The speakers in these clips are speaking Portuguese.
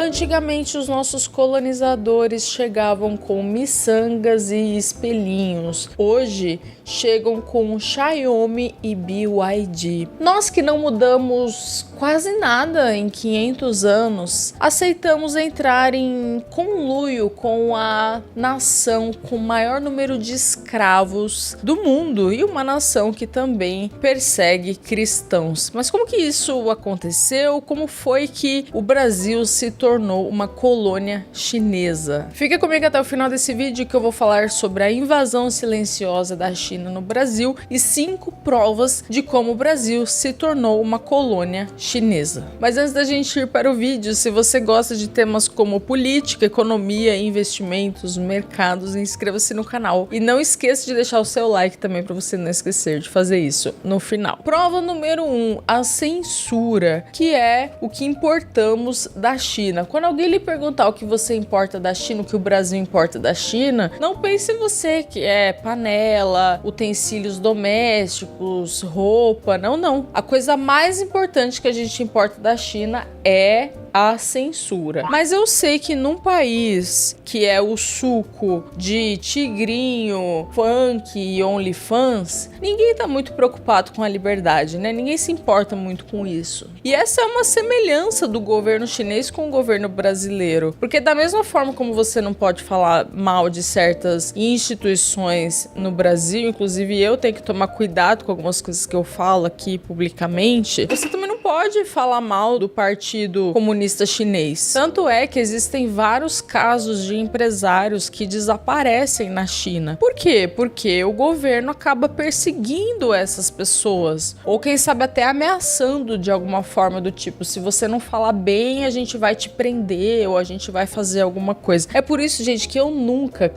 antigamente os nossos colonizadores chegavam com miçangas e espelhinhos. Hoje chegam com Xiaomi e BYD. Nós que não mudamos quase nada em 500 anos, aceitamos entrar em conluio com a nação com o maior número de escravos do mundo e uma nação que também persegue cristãos. Mas como que isso aconteceu? Como foi que o Brasil se tornou uma colônia chinesa? Fica comigo até o final desse vídeo que eu vou falar sobre a invasão silenciosa da China no Brasil e 5 provas de como o Brasil se tornou uma colônia chinesa. Mas antes da gente ir para o vídeo, se você gosta de temas como política, economia, investimentos, mercados, inscreva-se no canal. E não esqueça de deixar o seu like também para você não esquecer de fazer isso no final. Prova número 1, a censura, que é o que importamos da China. Quando alguém lhe perguntar o que você importa da China, o que o Brasil importa da China, não pense você que é panela, utensílios domésticos, roupa, não. A coisa mais importante que a gente importa da China é a censura. Mas eu sei que num país que é o suco de tigrinho, funk e OnlyFans, ninguém tá muito preocupado com a liberdade, né? Ninguém se importa muito com isso. E essa é uma semelhança do governo chinês com o governo brasileiro. Porque da mesma forma como você não pode falar mal de certas instituições no Brasil, inclusive eu tenho que tomar cuidado com algumas coisas que eu falo aqui publicamente, você também não pode falar mal do Partido Comunista Chinês. Tanto é que existem vários casos de empresários que desaparecem na China. Por quê? Porque o governo acaba perseguindo essas pessoas. Ou quem sabe até ameaçando de alguma forma do tipo, se você não falar bem, a gente vai te prender ou a gente vai fazer alguma coisa. É por isso, gente, que eu nunca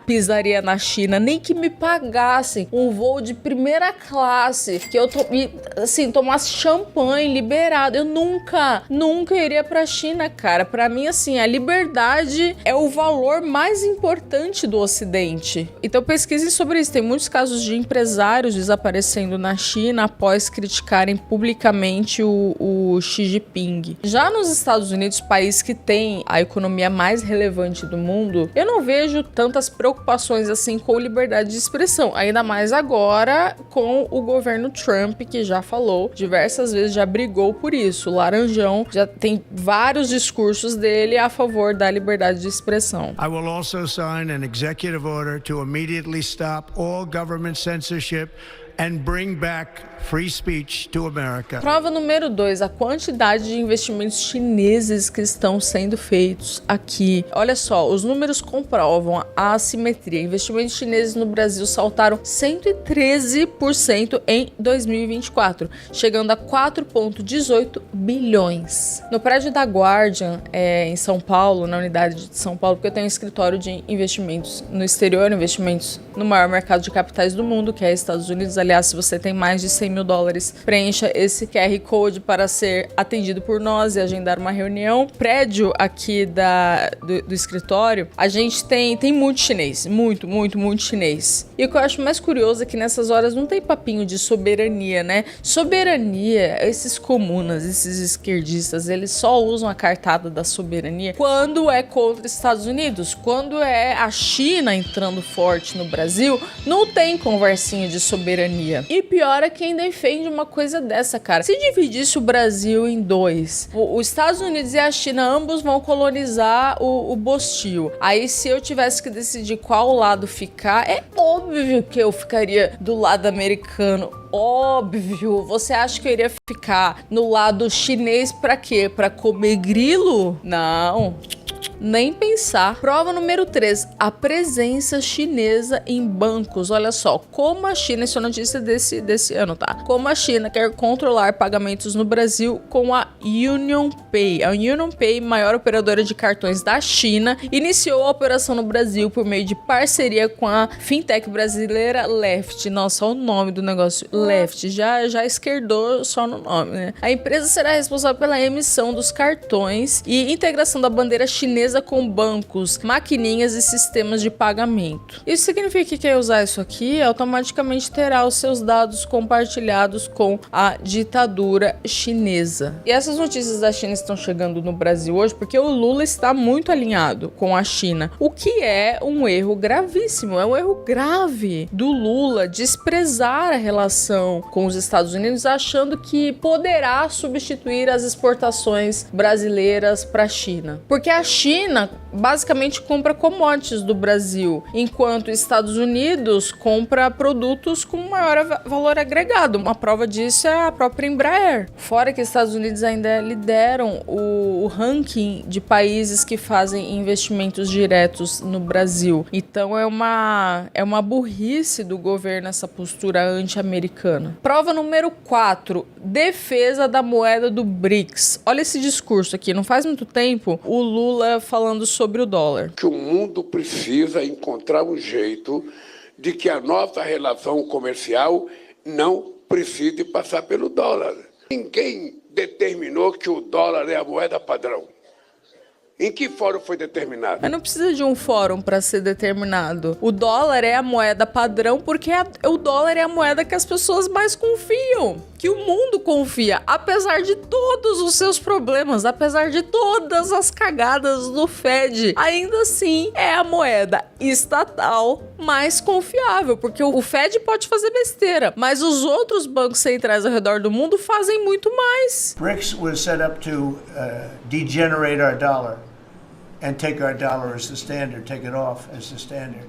pisaria na China, nem que me pagassem um voo de primeira classe, que eu tomasse champanhe liberado. Eu nunca iria pra China, cara. Pra mim, assim, a liberdade é o valor mais importante do Ocidente. Então pesquisem sobre isso. Tem muitos casos de empresários desaparecendo na China após criticarem publicamente o Xi Jinping. Já nos Estados Unidos, país que tem a economia mais relevante do mundo, eu não vejo tantas preocupações assim com liberdade de expressão. Ainda mais agora com o governo Trump, que já falou diversas vezes, já brigou por isso. O Laranjão já tem vários discursos dele a favor da liberdade de expressão. I will also sign an executive order to immediately stop all government censorship and bring back free speech to America. Prova número 2, a quantidade de investimentos chineses que estão sendo feitos aqui. Olha só, os números comprovam a assimetria. Investimentos chineses no Brasil saltaram 113% em 2024, chegando a 4,18 bilhões. No prédio da Guardian, em São Paulo, na unidade de São Paulo, porque eu tenho um escritório de investimentos no exterior, investimentos no maior mercado de capitais do mundo, que é Estados Unidos. Aliás, se você tem mais de $100 mil, preencha esse QR Code para ser atendido por nós e agendar uma reunião. Prédio aqui do escritório, a gente tem muito chinês, muito chinês. E o que eu acho mais curioso é que nessas horas não tem papinho de soberania, né? Soberania, esses comunas, esses esquerdistas, eles só usam a cartada da soberania quando é contra os Estados Unidos. Quando é a China entrando forte no Brasil, não tem conversinha de soberania. E pior é quem defende uma coisa dessa, cara. Se dividisse o Brasil em dois, os Estados Unidos e a China ambos vão colonizar o Bostil. Aí se eu tivesse que decidir qual lado ficar, é óbvio que eu ficaria do lado americano. Óbvio. Você acha que eu iria ficar no lado chinês pra quê? Pra comer grilo? Não. Nem pensar. Prova número 3, a presença chinesa em bancos. Olha só, como a China, isso é notícia desse ano, tá? Como a China quer controlar pagamentos no Brasil com a UnionPay. A UnionPay, maior operadora de cartões da China, iniciou a operação no Brasil por meio de parceria com a fintech brasileira Left. Nossa, olha o nome do negócio, Left. Já esquerdou só no nome, né? A empresa será responsável pela emissão dos cartões e integração da bandeira chinesa chinesa com bancos, maquininhas e sistemas de pagamento. Isso significa que quem usar isso aqui automaticamente terá os seus dados compartilhados com a ditadura chinesa. E essas notícias da China estão chegando no Brasil hoje porque o Lula está muito alinhado com a China, o que é um erro gravíssimo, é um erro grave do Lula desprezar a relação com os Estados Unidos, achando que poderá substituir as exportações brasileiras para a China. Porque a China basicamente compra commodities do Brasil, enquanto os Estados Unidos compra produtos com maior valor agregado. Uma prova disso é a própria Embraer. Fora que os Estados Unidos ainda lideram o ranking de países que fazem investimentos diretos no Brasil. Então é uma burrice do governo essa postura anti-americana. Prova número 4, defesa da moeda do BRICS. Olha esse discurso aqui, não faz muito tempo, o Lula falando sobre o dólar. Que o mundo precisa encontrar um jeito de que a nossa relação comercial não precise passar pelo dólar. Ninguém determinou que o dólar é a moeda padrão. Em que fórum foi determinado? Mas não precisa de um fórum para ser determinado. O dólar é a moeda padrão porque o dólar é a moeda que as pessoas mais confiam, que o mundo confia, apesar de todos os seus problemas, apesar de todas as cagadas do Fed. Ainda assim, é a moeda estatal mais confiável, porque o Fed pode fazer besteira, mas os outros bancos centrais ao redor do mundo fazem muito mais. BRICS was set up to degenerate our dollar and take our dollar as the standard, take it off as the standard.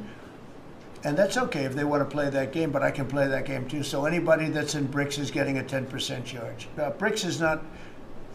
And that's okay if they want to play that game, but I can play that game too. So anybody that's in BRICS is getting a 10% charge. BRICS is not,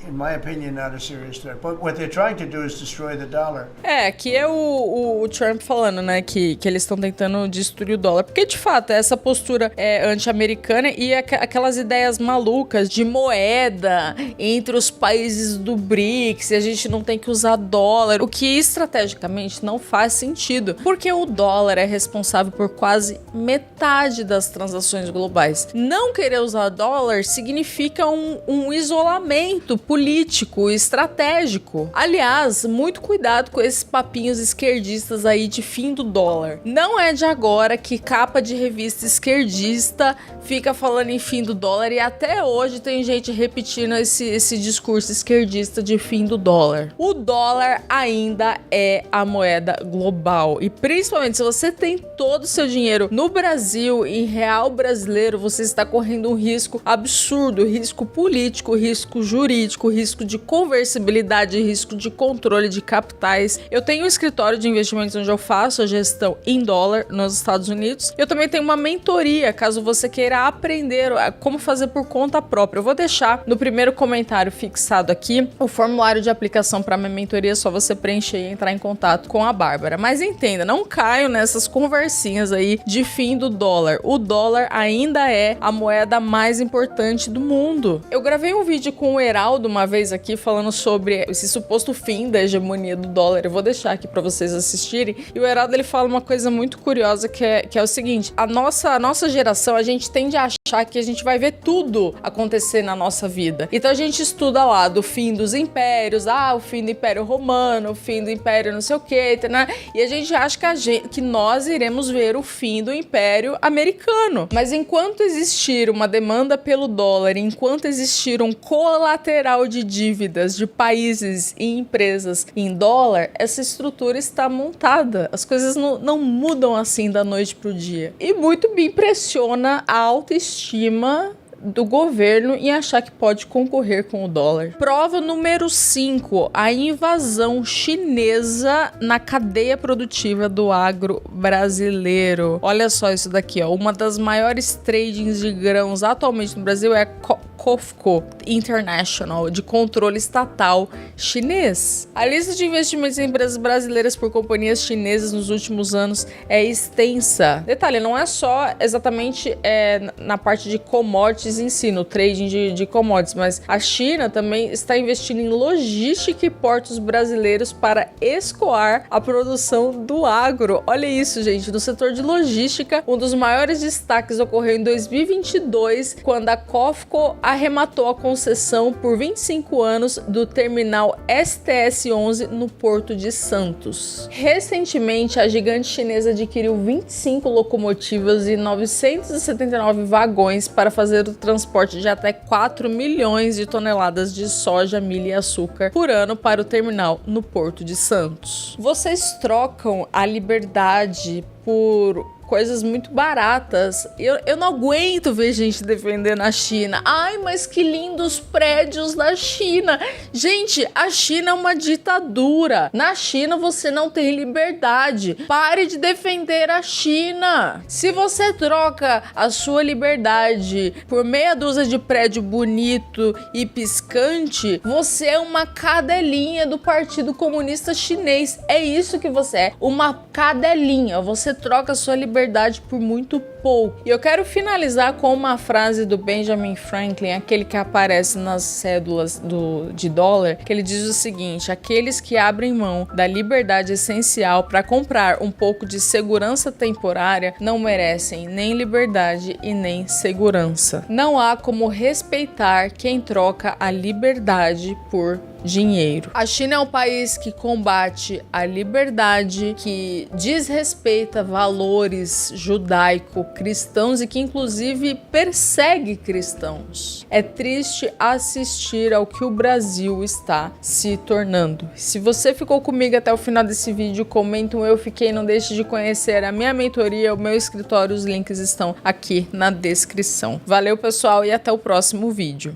in my opinion, not a serious threat. But what they're trying to do is destroy the dollar. Aqui é o Trump falando, né, que eles estão tentando destruir o dólar. Porque, de fato, essa postura é anti-americana e aquelas ideias malucas de moeda entre os países do BRICS e a gente não tem que usar dólar, o que estrategicamente não faz sentido, porque o dólar é responsável por quase metade das transações globais. Não querer usar dólar significa um isolamento político e estratégico. Aliás, muito cuidado com esses papinhos esquerdistas aí de fim do dólar. Não é de agora que capa de revista esquerdista fica falando em fim do dólar e até hoje tem gente repetindo esse discurso esquerdista de fim do dólar. O dólar ainda é a moeda global e principalmente se você tem todo o seu dinheiro no Brasil, em real brasileiro, você está correndo um risco absurdo, risco político, risco jurídico, risco de conversibilidade, risco de controle de capitais. Eu tenho um escritório de investimentos onde eu faço a gestão em dólar nos Estados Unidos. Eu também tenho uma mentoria, caso você queira aprender como fazer por conta própria. Eu vou deixar no primeiro comentário fixado aqui o formulário de aplicação para minha mentoria, é só você preencher e entrar em contato com a Bárbara. Mas entenda, não caio nessas conversinhas aí de fim do dólar. O dólar ainda é a moeda mais importante do mundo. Eu gravei um vídeo com o Heraldo uma vez aqui falando sobre esse suposto fim da hegemonia do dólar. Eu vou deixar aqui para vocês assistirem. E o Heraldo, ele fala uma coisa muito curiosa que é o seguinte: a nossa geração, a gente tende a achar que a gente vai ver tudo acontecer na nossa vida. Então a gente estuda lá do fim dos impérios, o fim do Império Romano, o fim do Império não sei o que, né? E a gente acha que nós iremos ver o fim do Império Americano. Mas enquanto existir uma demanda pelo dólar, enquanto existir um colateral de dívidas de países e empresas em dólar, essa estrutura está montada. As coisas não mudam assim da noite pro dia. E muito me impressiona a autoestima do governo em achar que pode concorrer com o dólar. Prova número 5, a invasão chinesa na cadeia produtiva do agro brasileiro. Olha só isso daqui, ó. Uma das maiores tradings de grãos atualmente no Brasil é a COFCO International, de controle estatal chinês. A lista de investimentos em empresas brasileiras por companhias chinesas nos últimos anos é extensa. Detalhe, não é só exatamente na parte de commodities em si, no trading de commodities, mas a China também está investindo em logística e portos brasileiros para escoar a produção do agro. Olha isso, gente, no setor de logística, um dos maiores destaques ocorreu em 2022, quando a COFCO arrematou a concessão por 25 anos do terminal STS-11 no Porto de Santos. Recentemente, a gigante chinesa adquiriu 25 locomotivas e 979 vagões para fazer o transporte de até 4 milhões de toneladas de soja, milho e açúcar por ano para o terminal no Porto de Santos. Vocês trocam a liberdade por coisas muito baratas. Eu não aguento ver gente defendendo a China. Ai, mas que lindos prédios da China. Gente, a China é uma ditadura. Na China você não tem liberdade. Pare de defender a China. Se você troca a sua liberdade por meia dúzia de prédio bonito e piscante, você é uma cadelinha do Partido Comunista Chinês. É isso que você é, uma cadelinha. Você troca a sua liberdade por muito pouco. E eu quero finalizar com uma frase do Benjamin Franklin, aquele que aparece nas cédulas de dólar, que ele diz o seguinte: aqueles que abrem mão da liberdade essencial para comprar um pouco de segurança temporária não merecem nem liberdade e nem segurança. Não há como respeitar quem troca a liberdade por dinheiro. A China é um país que combate a liberdade, que desrespeita valores judaico-cristãos e que inclusive persegue cristãos. É triste assistir ao que o Brasil está se tornando. Se você ficou comigo até o final desse vídeo, comenta um eu fiquei, não deixe de conhecer a minha mentoria, o meu escritório, os links estão aqui na descrição. Valeu, pessoal, e até o próximo vídeo.